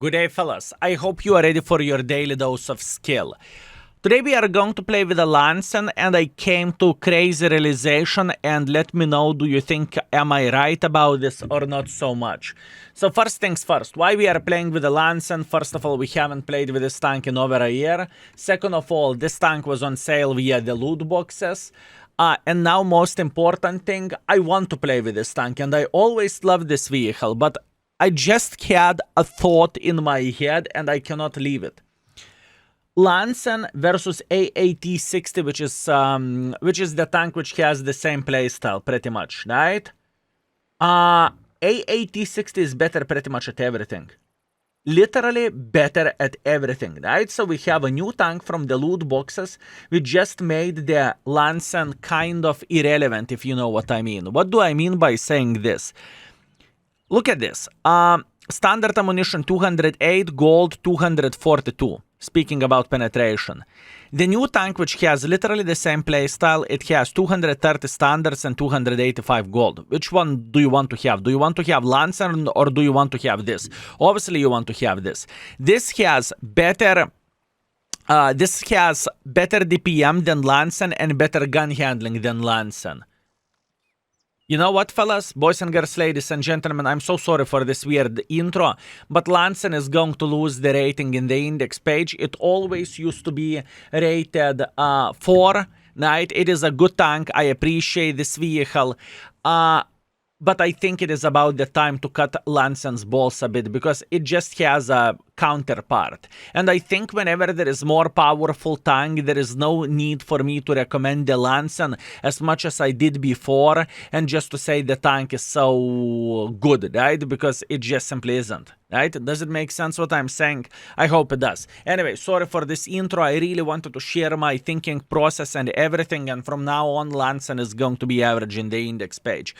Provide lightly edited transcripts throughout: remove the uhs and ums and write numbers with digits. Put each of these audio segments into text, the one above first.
Good day, fellas. I hope you are ready for your daily dose of skill. Today we are going to play with a Lansen, and I came to crazy realization, and let me know, do you think am I right about this or not so much? So first things first, why we are playing with a Lansen? First of all, we haven't played with this tank in over a year. Second of all, this tank was on sale via the loot boxes. And now most important thing, I want to play with this tank, and I always loved this vehicle, but I just had a thought in my head and I cannot leave it. Lansen versus AAT-60, which is the tank which has the same playstyle pretty much, right? AAT-60 is better pretty much at everything. Literally better at everything, right? So we have a new tank from the loot boxes. We just made the Lansen kind of irrelevant, if you know what I mean. What do I mean by saying this? Look at this. Standard ammunition 208, gold 242. Speaking about penetration. The new tank, which has literally the same playstyle, it has 230 standards and 285 gold. Which one do you want to have? Do you want to have Lansen or do you want to have this? Obviously, you want to have this. This has better DPM than Lansen and better gun handling than Lansen. You know what, fellas, boys and girls, ladies and gentlemen, I'm so sorry for this weird intro, but Lansen is going to lose the rating in the index page. It always used to be rated 4, right? It is a good tank. I appreciate this vehicle. But I think it is about the time to cut Lansen's balls a bit because it just has a counterpart. And I think whenever there is more powerful tank, there is no need for me to recommend the Lansen as much as I did before and just to say the tank is so good, right? Because it just simply isn't, right? Does it make sense what I'm saying? I hope it does. Anyway, sorry for this intro. I really wanted to share my thinking process and everything, and from now on, Lansen is going to be average in the index page.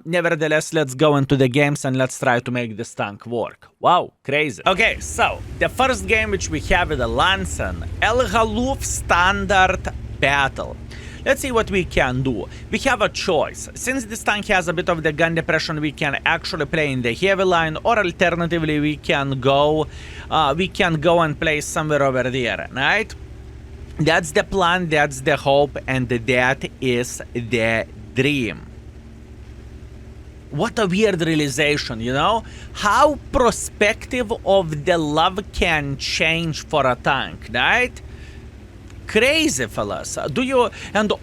Nevertheless, let's go into the games and let's try to make this tank work. Wow, crazy. Okay, so the first game which we have is the Lansen Halluf standard battle. Let's see what we can do. We have a choice. Since this tank has a bit of the gun depression, we can actually play in the heavy line, or alternatively we can go and play somewhere over there, right? That's the plan, that's the hope, and that is the dream. What a weird realization, you know? How perspective of the love can change for a tank, right? Crazy, fellas. Do you and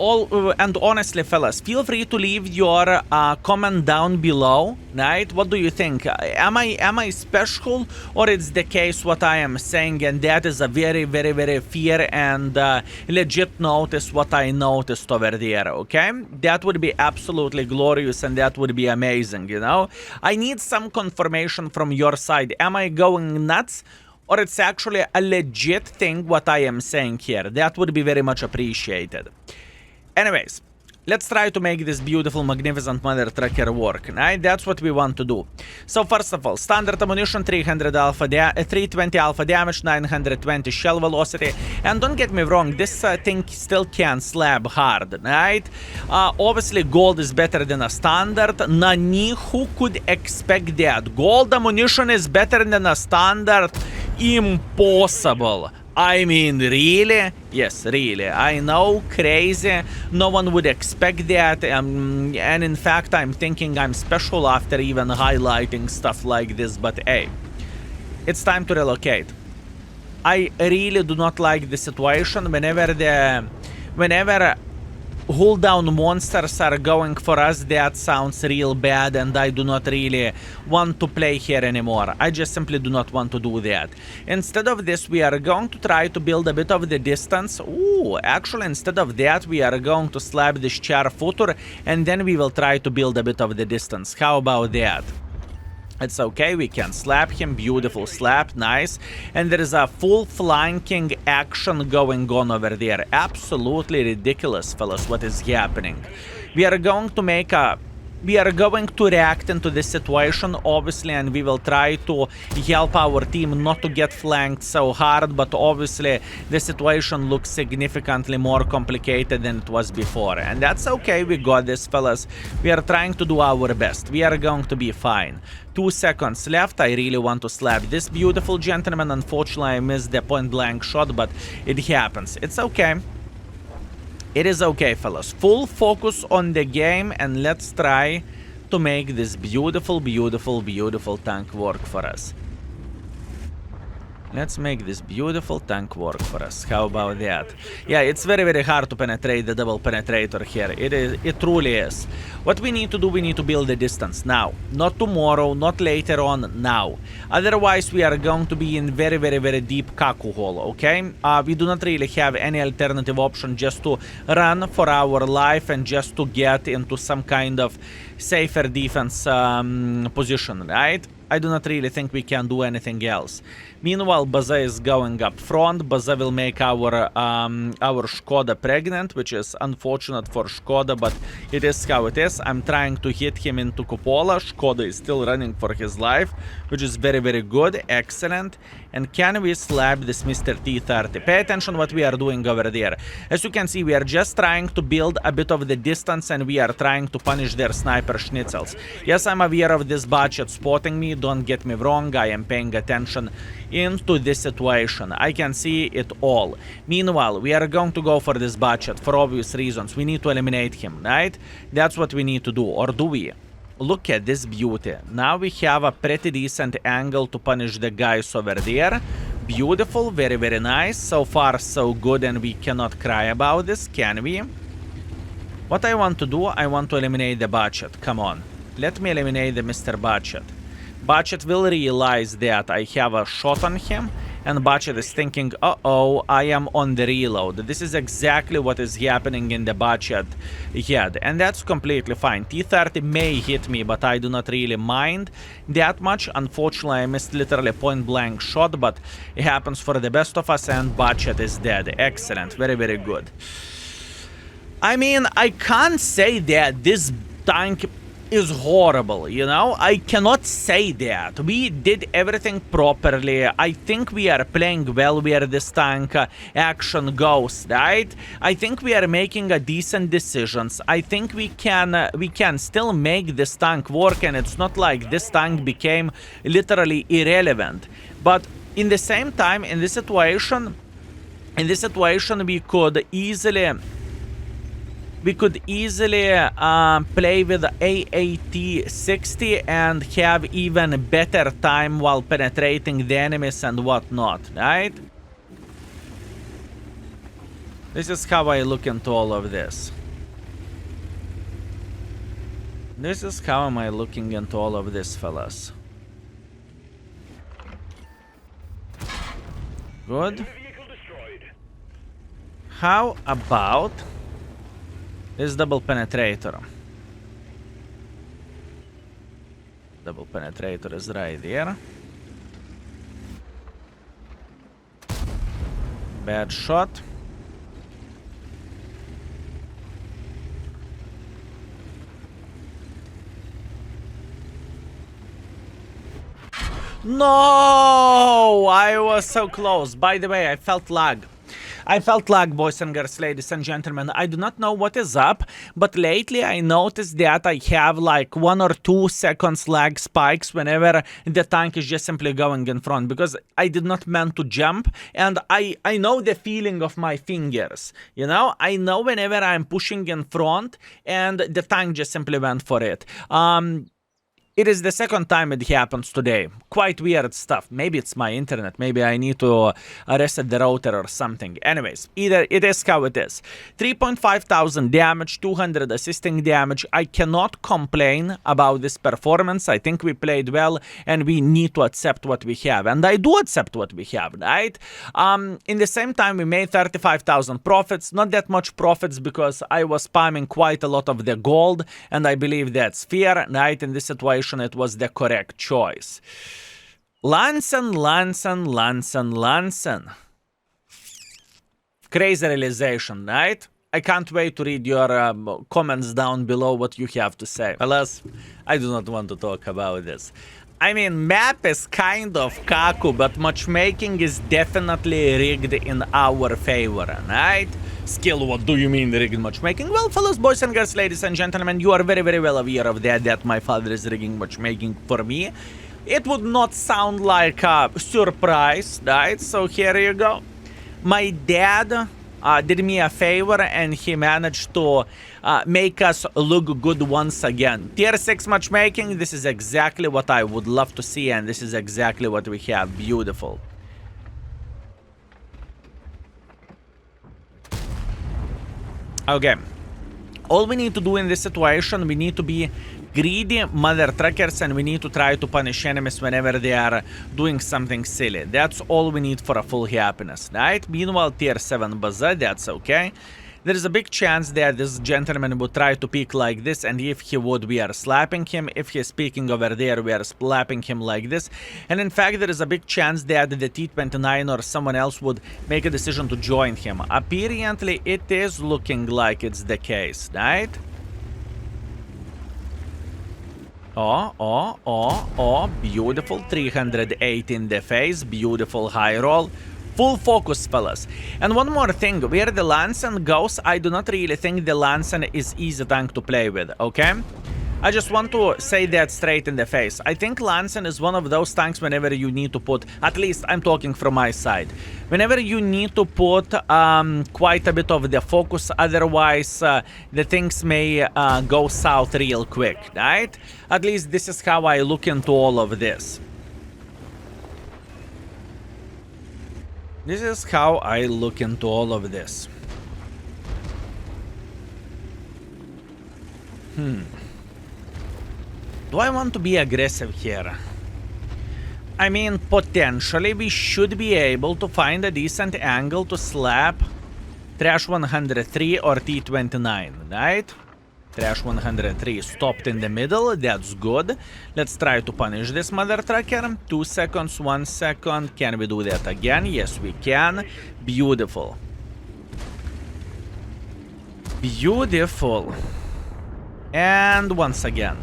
honestly, fellas, feel free to leave your comment down below, right? What do you think? Am I special, or it's the case what I am saying, and that is a very, very, very fair and legit notice what I noticed over there, okay? That would be absolutely glorious and that would be amazing, you know? I need some confirmation from your side. Am I going nuts? Or it's actually a legit thing what I am saying here. That would be very much appreciated. Anyways, let's try to make this beautiful, magnificent mother trucker work, right? That's what we want to do. So first of all, standard ammunition, 320 alpha damage, 920 shell velocity. And don't get me wrong, this thing still can slap hard, right? Obviously, gold is better than a standard. Nani, who could expect that? Gold ammunition is better than a standard? Impossible. I mean, really? Yes, really. I know, crazy. No one would expect that. And in fact, I'm thinking I'm special after even highlighting stuff like this. But hey, it's time to relocate. I really do not like the situation whenever hold down monsters are going for us. That sounds real bad, and I do not really want to play here anymore. I just simply do not want to do that. Instead of this, we are going to try to build a bit of the distance. Ooh, actually, instead of that, we are going to slap this char footer, and then we will try to build a bit of the distance. How about that? It's okay, we can slap him, beautiful slap, nice. And there is a full flanking action going on over there. Absolutely ridiculous, fellas, what is happening. We are going to make a we are going to react into this situation, obviously, and we will try to help our team not to get flanked so hard, but obviously the situation looks significantly more complicated than it was before. And that's okay, we got this, fellas. We are trying to do our best. We are going to be fine. 2 seconds left. I really want to slap this beautiful gentleman. Unfortunately, I missed the point-blank shot, but it happens. It's okay. It is okay, fellas. Full focus on the game, and let's try to make this beautiful, beautiful, beautiful tank work for us. Let's make this beautiful tank work for us. How about that? Yeah, it's very, very hard to penetrate the double penetrator here. It truly is. What we need to do, we need to build the distance now. Not tomorrow, not later on, now. Otherwise, we are going to be in very, very, very deep kaku hole, okay? We do not really have any alternative option just to run for our life and just to get into some kind of safer defense position, right? I do not really think we can do anything else. Meanwhile, Baza is going up front. Baza will make our Škoda pregnant, which is unfortunate for Škoda, but it is how it is. I'm trying to hit him into Cupola. Škoda is still running for his life, which is very, very good. Excellent. And can we slap this Mr. T-30? Pay attention what we are doing over there. As you can see, we are just trying to build a bit of the distance, and we are trying to punish their sniper schnitzels. Yes, I'm aware of this budget spotting me. Don't get me wrong. I am paying attention into this situation. I can see it all. Meanwhile, we are going to go for this budget for obvious reasons. We need to eliminate him, right? That's what we need to do. Or do we? Look at this beauty. Now we have a pretty decent angle to punish the guys over there. Beautiful, very, very nice. So far, so good, and we cannot cry about this, can we? What I want to do, I want to eliminate the budget. Come on. Let me eliminate the Mr. Budget. Budget will realize that I have a shot on him, and Budget is thinking, uh-oh, I am on the reload. This is exactly what is happening in the Budget head, and that's completely fine. T-30 may hit me, but I do not really mind that much. Unfortunately, I missed literally a point-blank shot, but it happens for the best of us, and Budget is dead. Excellent. Very, very good. I mean, I can't say that this tank is horrible, you know? I cannot say that. We did everything properly. I think we are playing well where this tank action goes, right? I think we are making a decent decisions. I think we can still make this tank work, and it's not like this tank became literally irrelevant. But in the same time, in this situation we could easily play with AAT-60 and have even better time while penetrating the enemies and whatnot, right? This is how I look into all of this. This is how am I looking into all of this, fellas. Good. How about this double penetrator? Double penetrator is right there. Bad shot. No! I was so close. By the way, I felt lag. I felt lag, boys and girls, ladies and gentlemen. I do not know what is up, but lately I noticed that I have like 1 or 2 seconds lag spikes whenever the tank is just simply going in front, because I did not meant to jump, and I know the feeling of my fingers, you know? I know whenever I'm pushing in front and the tank just simply went for it. It is the second time it happens today. Quite weird stuff. Maybe it's my internet. Maybe I need to reset the router or something. Anyways, either it is how it is. 3,500 damage, 200 assisting damage. I cannot complain about this performance. I think we played well, and we need to accept what we have. And I do accept what we have, right? In the same time, we made 35,000 profits. Not that much profits because I was spamming quite a lot of the gold, and I believe that's fair, right? In this situation, it was the correct choice. Lansen. Crazy realization, right? I can't wait to read your comments down below what you have to say. Alas, I do not want to talk about this. I mean, map is kind of kaku, but matchmaking is definitely rigged in our favor, right? Skill, what do you mean rigged matchmaking? Well, fellows, boys and girls, ladies and gentlemen, you are very, very well aware of that my father is rigging matchmaking for me. It would not sound like a surprise, right? So here you go. My dad did me a favor and he managed to make us look good once again. Tier 6 matchmaking, this is exactly what I would love to see, and this is exactly what we have. Beautiful. Okay. All we need to do in this situation, we need to be greedy mother truckers, and we need to try to punish enemies whenever they are doing something silly. That's all we need for a full happiness, right? Meanwhile, tier 7 bazaar, that's okay. There is a big chance that this gentleman would try to peek like this, and if he would, we are slapping him. If he's peeking over there, we are slapping him like this. And in fact, there is a big chance that the T-29 or someone else would make a decision to join him. Apparently, it is looking like it's the case, right? Oh, beautiful. 308 in the face. Beautiful high roll. Full focus, fellas. And one more thing. Where the Lansen goes, I do not really think the Lansen is easy tank to play with, okay? I just want to say that straight in the face. I think Lansen is one of those tanks whenever you need to put, at least I'm talking from my side, whenever you need to put quite a bit of the focus, otherwise the things may go south real quick, right? At least this is how I look into all of this. This is how I look into all of this. Do I want to be aggressive here? I mean, potentially we should be able to find a decent angle to slap Trash 103 or T-29, right? Trash 103 stopped in the middle, that's good. Let's try to punish this mother trucker. 2 seconds, 1 second. Can we do that again? Yes, we can. Beautiful. Beautiful. And once again.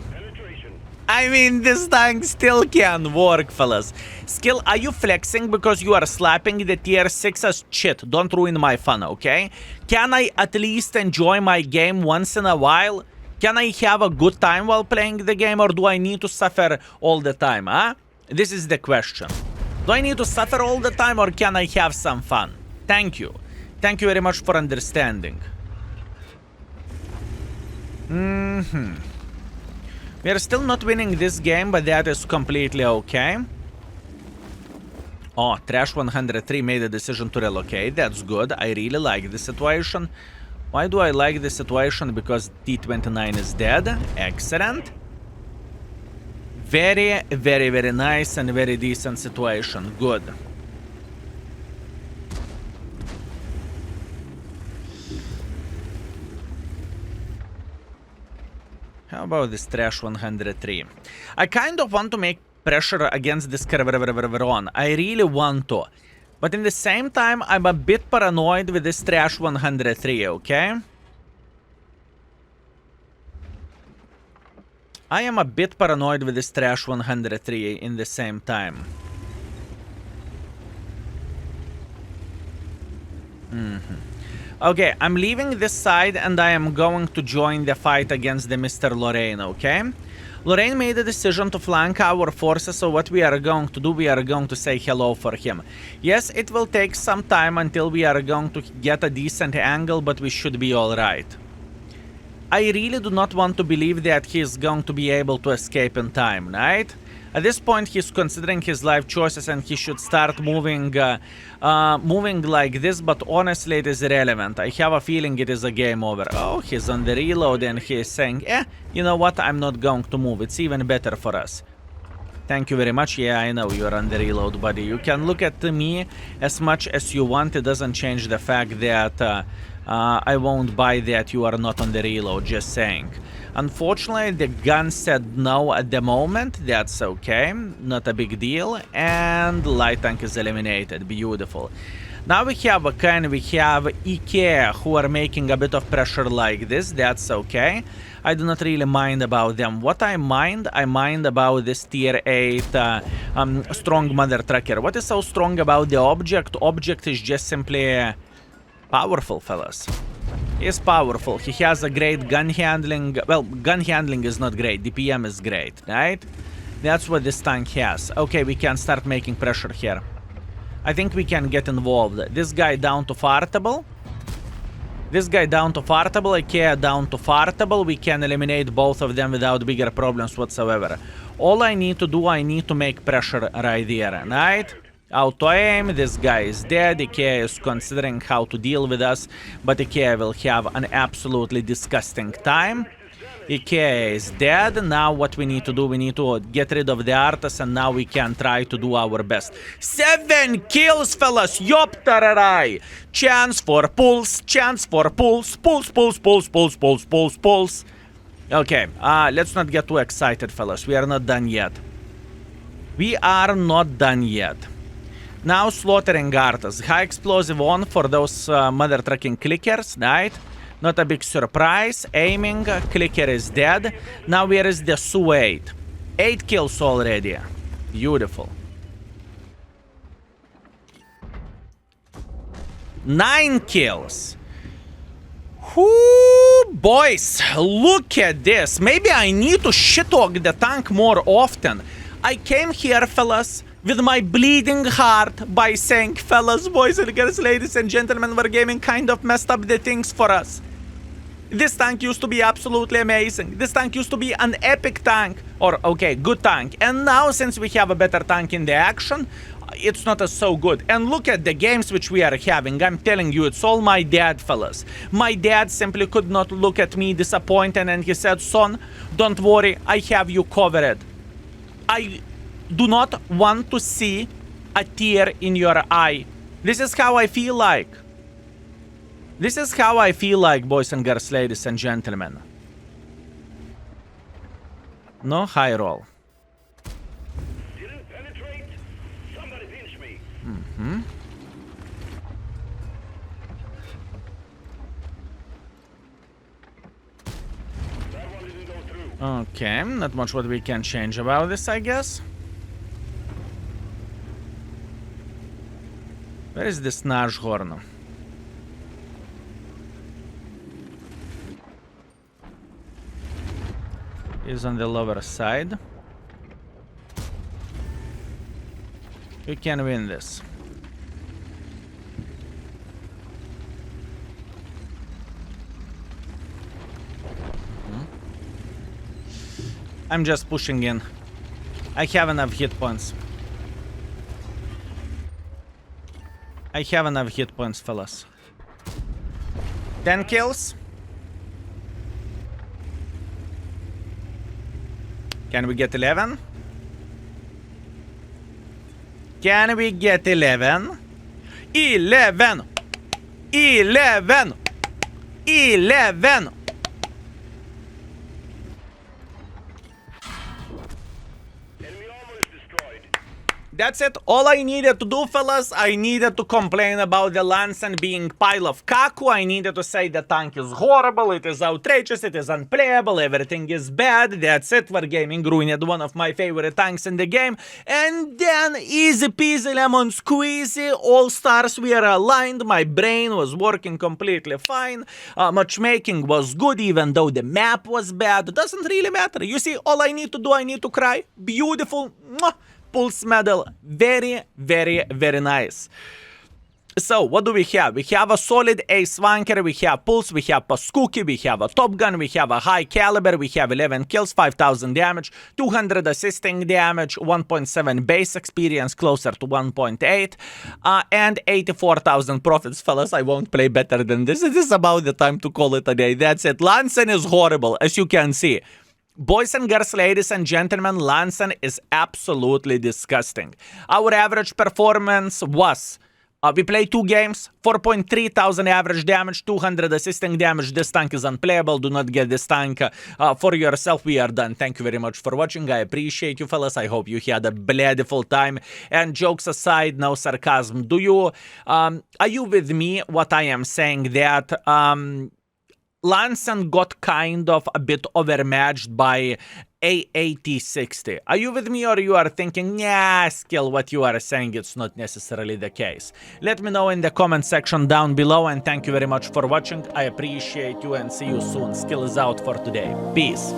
I mean, this tank still can work, fellas. Skill, are you flexing because you are slapping the tier 6s? Shit, don't ruin my fun, okay? Can I at least enjoy my game once in a while? Can I have a good time while playing the game, or do I need to suffer all the time, huh? This is the question. Do I need to suffer all the time, or can I have some fun? Thank you. Thank you very much for understanding. We are still not winning this game, but that is completely okay. Oh, Trash 103 made a decision to relocate. That's good. I really like this situation. Why do I like this situation? Because T-29 is dead. Excellent. Very, very, very nice and very decent situation. Good. How about this Trash 103? I kind of want to make pressure against this Kerveron. I really want to. But in the same time, I'm a bit paranoid with this Trash 103, okay? I am a bit paranoid with this Trash 103 in the same time. Okay, I'm leaving this side and I am going to join the fight against the Mr. Lorraine, okay? Lorraine made a decision to flank our forces, so what we are going to do, we are going to say hello for him. Yes, it will take some time until we are going to get a decent angle, but we should be alright. I really do not want to believe that he is going to be able to escape in time, right? At this point, he's considering his life choices and he should start moving like this, but honestly, it is irrelevant. I have a feeling it is a game over. Oh, he's on the reload and he is saying, you know what, I'm not going to move. It's even better for us. Thank you very much. Yeah, I know you're on the reload, buddy. You can look at me as much as you want. It doesn't change the fact that I won't buy that. You are not on the reload, just saying. Unfortunately, the gun said no at the moment. That's okay. Not a big deal. And light tank is eliminated. Beautiful. Now we have a we have IKEA who are making a bit of pressure like this. That's okay. I do not really mind about them. What I mind about this tier 8 strong mother trucker. What is so strong about the object? Object is just simply powerful, fellas. He's powerful. He has a great gun handling. Well, gun handling is not great. DPM is great, right? That's what this tank has. Okay, we can start making pressure here. I think we can get involved. This guy down to fartable. This guy down to fartable. IKEA down to fartable. We can eliminate both of them without bigger problems whatsoever. All I need to do, I need to make pressure right here, right? Auto aim, this guy is dead. IKEA is considering how to deal with us, but IKEA will have an absolutely disgusting time. IKEA is dead. Now what we need to do, we need to get rid of the artist, and now we can try to do our best. 7 kills, fellas! Yoptararai! Chance for pulls, chance for pulls. Pulls. Okay, let's not get too excited, fellas. We are not done yet. We are not done yet. Now slaughtering artists. High explosive on for those mother trucking clickers, right? Not a big surprise. Aiming, clicker is dead. Now where is the Su-8? 8 kills already. Beautiful. 9 kills. Whoo, boys, look at this. Maybe I need to shit-talk the tank more often. I came here, fellas, with my bleeding heart by saying, fellas, boys and girls, ladies and gentlemen, Wargaming kind of messed up the things for us. This tank used to be absolutely amazing. This tank used to be an epic tank. Or, okay, good tank. And now, since we have a better tank in the action, it's not as so good. And look at the games which we are having. I'm telling you, it's all my dad, fellas. My dad simply could not look at me disappointed, and he said, son, don't worry, I have you covered. I do not want to see a tear in your eye. This is how I feel like. This is how I feel like, boys and girls, ladies and gentlemen. No high roll. Didn't penetrate. Somebody pinch me. That one didn't go through. Okay, not much what we can change about this, I guess. Where is this Najhorn? He's on the lower side. We can win this. I'm just pushing in. I have enough hit points. I have enough hit points, fellas. 10 kills. Can we get 11? Can we get 11? 11! 11! 11! Enemy armor is destroyed. That's it. All I needed to do, fellas, I needed to complain about the Lansen being pile of kaku. I needed to say the tank is horrible, it is outrageous, it is unplayable, everything is bad. That's it. Wargaming ruined one of my favorite tanks in the game. And then, easy peasy lemon squeezy, all stars were aligned, my brain was working completely fine. Matchmaking was good, even though the map was bad. It doesn't really matter. You see, all I need to do, I need to cry. Beautiful. Mwah. Pulse medal. Very, very, very nice. So, what do we have? We have a solid ace wanker, we have pulse, we have paskuki, we have a top gun, we have a high caliber, we have 11 kills, 5000 damage, 200 assisting damage, 1.7 base experience, closer to 1.8, and 84,000 profits, fellas. I won't play better than this. It is about the time to call it a day. That's it. Lansen is horrible, as you can see. Boys and girls, ladies and gentlemen, Lansen is absolutely disgusting. Our average performance was We play 2 games, 4.3 thousand average damage, 200 assisting damage. This tank is unplayable. Do not get this tank for yourself. We are done. Thank you very much for watching. I appreciate you, fellas. I hope you had a beautiful time. And jokes aside, no sarcasm. Are you with me what I am saying that Lansen got kind of a bit overmatched by A8060. Are you with me, or you are thinking, yeah, Skill, what you are saying, it's not necessarily the case? Let me know in the comment section down below, and thank you very much for watching. I appreciate you and see you soon. Skill is out for today. Peace.